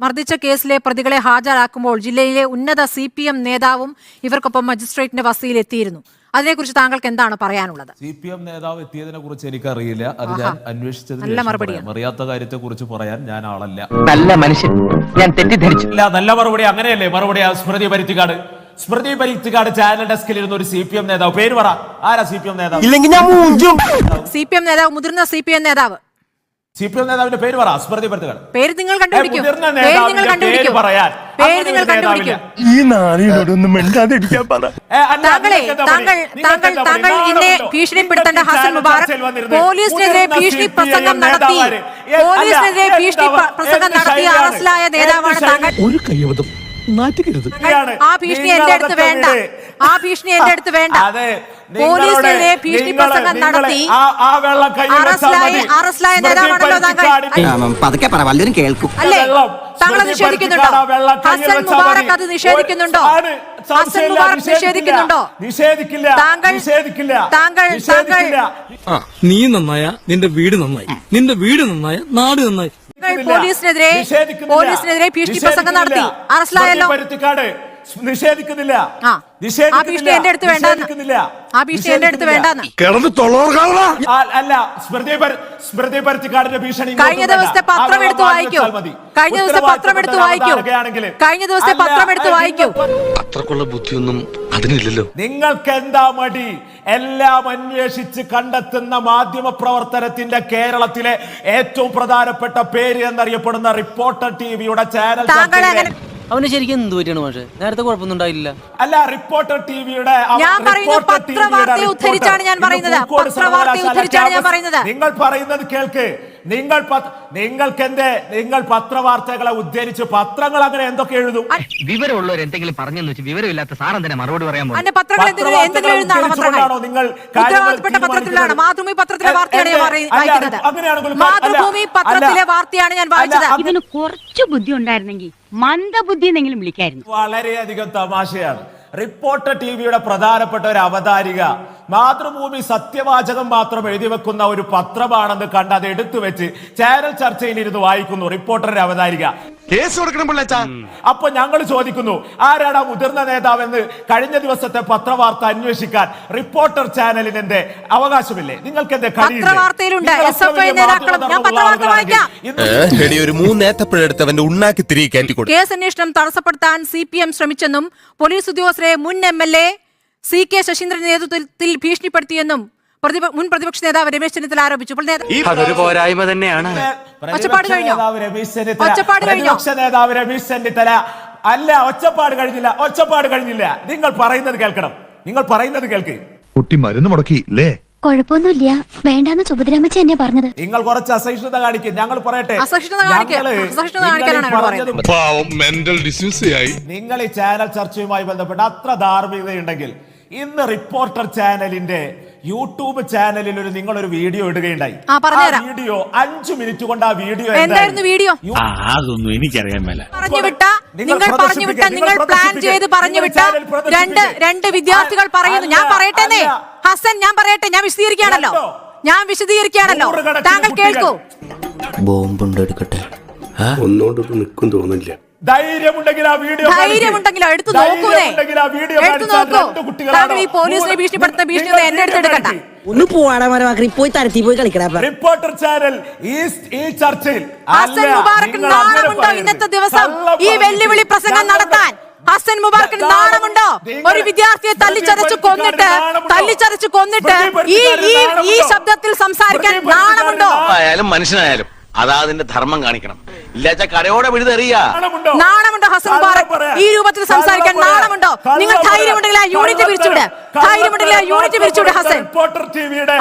മർദ്ദിച്ച കേസിലെ പ്രതികളെ ഹാജരാക്കുമ്പോൾ ജില്ലയിലെ ഉന്നത CPM നേതാവും ഇവർക്കൊപ്പം മജിസ്ട്രേറ്റിന്റെ വസതിയിൽ എത്തിയിരുന്നു. അതിനെക്കുറിച്ച് താങ്കൾക്ക് എന്താണ് പറയാനുള്ളത്? CPM നേതാവ് എത്തിയതിനെ കുറിച്ച് എനിക്കറിയില്ല. അത് ഞാൻ അന്വേഷിച്ചതിന് അറിയാത്ത കാര്യത്തെ കുറിച്ച് പറയാൻ ഞാൻ ആളല്ല. നല്ല മനുഷ്യൻ, ഞാൻ തെറ്റിദ്ധരിച്ചു. നല്ല മറുപടി അങ്ങനെയല്ലേ? മറുപടി സ്മൃതി പരുത്തിക്കാട് ചാനൽ ഡെസ്കിൽ ഇരുന്ന ഒരു CPM നേതാവ്. പേര് പറ, ആരാ CPM നേതാവ്? CPM നേതാവ്, മുതിർന്ന CPM നേതാവ്. CPM നേതാവിന്റെ പേര് പറ. സ്മൃതി പരുത്തിക്കാട്. പേര് നിങ്ങൾ കണ്ടുപിടിക്കൂ. ഈ നാളിനോടൊന്നും മിണ്ടാതിരിക്കാൻ പറ. താങ്കൾ എന്നെ ഭീഷണിപ്പെടുത്തേണ്ട ഹസൻ മുബാറക് പോലീസിനെതിരെ ഭീഷണി പ്രസംഗം നടത്തി അറസ്റ്റിലായ നേതാവാണ് താങ്കൾ. ഒരു കയ്യബദ്ധം നാറ്റുകരുത്. ആ ഭീഷണി എന്റെ അടുത്ത് വേണ്ട. പോലീസിനെതിരെ ഭീഷണി പ്രസംഗം നടത്തി അറസ്റ്റിലായ നേതാവാണല്ലോ താങ്കൾ. പതുക്കെ പറ, വല്ലവരും കേൾക്കും. അല്ലേ? താങ്കൾ നിഷേധിക്കുന്നുണ്ടോ? ഹസൻ മുബാറക് അത് നിഷേധിക്കുന്നുണ്ടോ? ഹസൻ മുബാറക് നിഷേധിക്കുന്നുണ്ടോ? താങ്കൾ നീ നന്നായ നിന്റെ വീട് നന്നായി, നിന്റെ വീട് നന്നായ നാട് നന്നായി. പോലീസിനെതിരെ ഭീഷണി പ്രസംഗം നടത്തി അറസ്റ്റിലായല്ലോ. നിഷേധിക്കുന്നില്ല. ആ ഭീഷണി എന്റെ അടുത്ത് വേണ്ടെന്ന്. അല്ല, സ്മൃതി പരുത്തിക്കാടിന്റെ ഭീഷണി കഴിഞ്ഞ ദിവസത്തെ പത്രം എടുത്ത് വായിക്കൂ. അത്രക്കുള്ള ബുദ്ധിയൊന്നും അതിനില്ലല്ലോ. നിങ്ങൾക്ക് എന്താ മടി? എല്ലാം അന്വേഷിച്ച് കണ്ടെത്തുന്ന മാധ്യമ പ്രവർത്തനത്തിന്റെ കേരളത്തിലെ ഏറ്റവും പ്രധാനപ്പെട്ട പേര് എന്നറിയപ്പെടുന്ന റിപ്പോർട്ടർ ടിവിയുടെ ചാനൽ. അവന് ശരിക്കും എന്ത് പറ്റിയാണ്? പക്ഷേ നേരത്തെ കുഴപ്പമൊന്നും ഉണ്ടായില്ല. അല്ല, റിപ്പോർട്ടർ ടിവിയുടെ പത്രവാർത്തയെ ഉദ്ധരിച്ചാണ് ഞാൻ പറയുന്നത്. നിങ്ങൾ പറയുന്നത് കേൾക്ക്. നിങ്ങൾ പത്രവാർത്തകളെ ഉദ്ധരിച്ച് പത്രങ്ങൾ അങ്ങനെ എന്തൊക്കെ എഴുതും? വിവരമുള്ളവർ എന്തെങ്കിലും പറഞ്ഞെന്ന് വെച്ച് വിവരമില്ലാത്ത സാറൻ തന്നെ മറുപടി പറയാൻ പോകും. മാതൃഭൂമി പത്രത്തിലെ വാർത്തയാണ് ഞാൻ വായിച്ചത്. ഇവന് കുറച്ചു ബുദ്ധി ഉണ്ടായിരുന്നെങ്കിൽ മന്ദബുദ്ധി എന്നെങ്കിലും വിളിക്കായിരുന്നു. വളരെയധികം തമാശയാണ്. റിപ്പോർട്ടർ ടിവിയുടെ പ്രധാനപ്പെട്ട ഒരു അവതാരിക മാതൃഭൂമി സത്യവാചകം മാത്രം എഴുതി വെക്കുന്ന ഒരു പത്രമാണെന്ന് കണ്ട് അത് എടുത്തു വെച്ച് ചാനൽ ചർച്ചയിൽ ഇരുന്ന് വായിക്കുന്നു റിപ്പോർട്ടറുടെ അവതാരിക. കേസ് കൊടുക്കണം പിള്ളേച്ചാ. അപ്പൊ ഞങ്ങൾ ചോദിക്കുന്നു, ആരാണ് മുതിർന്ന നേതാവെന്ന് കഴിഞ്ഞ ദിവസത്തെ പത്രവാർത്ത അന്വേഷിക്കാൻ റിപ്പോർട്ടർ ചാനലിന് എന്റെ അവകാശമില്ലേ? നിങ്ങൾക്ക് എന്റെ കേസ് അന്വേഷണം തടസ്സപ്പെടുത്താൻ CPM ശ്രമിച്ചെന്നും പോലീസ് ഉദ്യോഗസ്ഥരെ മുൻ MLA CK ശശീന്ദ്രന്റെ നേതൃത്വത്തിൽ ഭീഷണിപ്പെടുത്തിയെന്നും മുൻ പ്രതിപക്ഷ നേതാവ് രമേശ് ചെന്നിത്തല ആരോപിച്ചു. അതൊരു പോരായ്മ തന്നെയാണ്. ഒച്ചപ്പാട് കഴിഞ്ഞോ? പ്രതിപക്ഷ നേതാവ് രമേശ് ചെന്നിത്തല അല്ല, ഒച്ചപ്പാട് കഴിഞ്ഞില്ല. നിങ്ങൾ പറയുന്നത് കേൾക്ക്. കുട്ടി മരുന്ന് മുടക്കി അല്ലേ? കുഴപ്പമൊന്നുമില്ല, വേണ്ടാന്ന് സുഭദ്രാമച്ചി എന്നെ പറഞ്ഞത്. നിങ്ങൾ കുറച്ച് അസഹിഷ്ണുത കാണിക്കും. ഞങ്ങൾ പറയട്ടെ, നിങ്ങൾ ഈ ചാനൽ ചർച്ചയുമായി ബന്ധപ്പെട്ട് അത്ര ധാർമ്മികതയുണ്ടെങ്കിൽ ഇന്ന് റിപ്പോർട്ടർ ചാനലിന്റെ യൂട്യൂബ് ചാനലിൽ നിങ്ങളൊരു വീഡിയോ ഇടുകയുണ്ടായി. വീഡിയോ 5 മിനിറ്റ് കൊണ്ട് ആ വീഡിയോ അതൊന്നും എനിക്കറിയാൻ മേല. നിങ്ങൾ പ്ലാൻ ചെയ്ത് പറഞ്ഞുവിട്ട രണ്ട് വിദ്യാർത്ഥികൾ പറയുന്നു. ഞാൻ പറയട്ടെ ഹസൻ, ഞാൻ വിശദീകരിക്കുകയാണല്ലോ. താങ്കൾ കേൾക്കൂ. ബോംബുണ്ട്, എടുക്കട്ടെ. ഒന്നോട്ട് നിൽക്കും തോന്നില്ല. ധൈര്യമുണ്ടെങ്കിൽ ആ വീഡിയോ എടുത്തു നോക്കൂ. താങ്കൾ ഈ പോലീസിനെ ഭീഷണിപ്പെടുത്തുന്ന ഭീഷണി എന്റെ അടുത്ത് എടുക്കണ്ട. ഒന്ന് പോയി തരത്തി പോയി കളിക്കണം. റിപ്പോർട്ടർ ചാനൽ ഈ ചർച്ചയിൽ ഹസൻ മുബാറക്കിന് നാണമുണ്ടോ ഇന്നത്തെ ദിവസം ഈ വെല്ലുവിളി പ്രസംഗം നടത്താൻ? ഹസൻ മുബാറക്കിന് നാണമുണ്ടോ? ഒരു വിദ്യാർത്ഥിയെ തല്ലിച്ചതച്ചു കൊന്നിട്ട് ഈ ശബ്ദത്തിൽ സംസാരിക്കാൻ നാണമുണ്ടോ? ആയാലും മനുഷ്യനായാലും അതാ അതിന്റെ ധർമ്മം കാണിക്കണം. ഇല്ലാച്ച കടയോടെ വിഴുതെറിയാ. നാണമുണ്ടോ ഹസൻ മുബാറക്? ഈ രൂപത്തിൽ സംസാരിക്കാൻ നാണമുണ്ടോ? നിങ്ങൾ ധൈര്യമുണ്ടെങ്കിൽ ആ യൂണിറ്റ് പിരിച്ചുവിട്. ഹസൻ,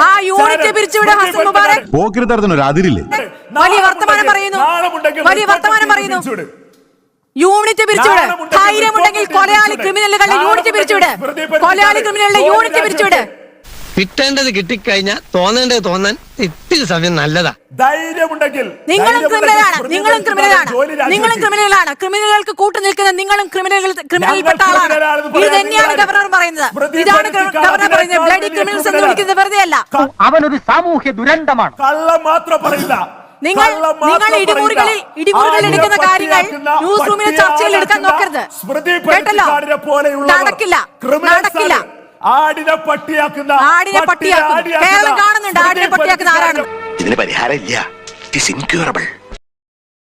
ആ യൂണിറ്റ് പിരിച്ചുവിട് ഹസൻ മുബാറക്. വലിയ വർത്തമാനം പറയുന്നു. യൂണിറ്റ് പിരിച്ചുവിട്. ധൈര്യമുണ്ടെങ്കിൽ കൊലയാളി ക്രിമിനലുകളുടെ യൂണിറ്റ് പിരിച്ചുവിട്. കിട്ടേണ്ടത് കിട്ടിക്കഴിഞ്ഞാൽ തോന്നേണ്ടത് തോന്നാൻ ഇത്തിരി സമയം നല്ലതാ. ധൈര്യമുണ്ടെങ്കിൽ നിങ്ങളും ക്രിമിനലാണ്. ക്രിമിനലുകൾക്ക് കൂട്ടു നിൽക്കുന്ന നിങ്ങളും ക്രിമിനൽപ്പെട്ട ആളാണ്. ഇത് തന്നെയാണ് ഗവർണർ പറയുന്നത്. ഇതാണ് ഗവർണർ പറയുന്നത്. ബ്ലഡി ക്രിമിനൽസ് എന്ന് വിളിക്കുന്നത് വെറുതെ അല്ല. അവനൊരു സാമൂഹ്യ ദുരന്തമാണ്. കള്ളം മാത്രം പറയില്ല. നിങ്ങൾ ഇടിമുറുകൾ എടുക്കുന്ന കാര്യങ്ങൾ ന്യൂസ് റൂമിലെ ചർച്ചയിൽ എടുക്കാൻ നോക്കരുത്. കേട്ടല്ലോ? നടക്കില്ല, നടക്കില്ല. ആടിനെ പട്ടിയാക്കുന്ന കേരളം കാണുന്നുണ്ട് ആടിനെ പട്ടിയാക്കുന്ന ആരാണ്. ഇതിന് പരിഹാരം ഇല്ല. It is incurable.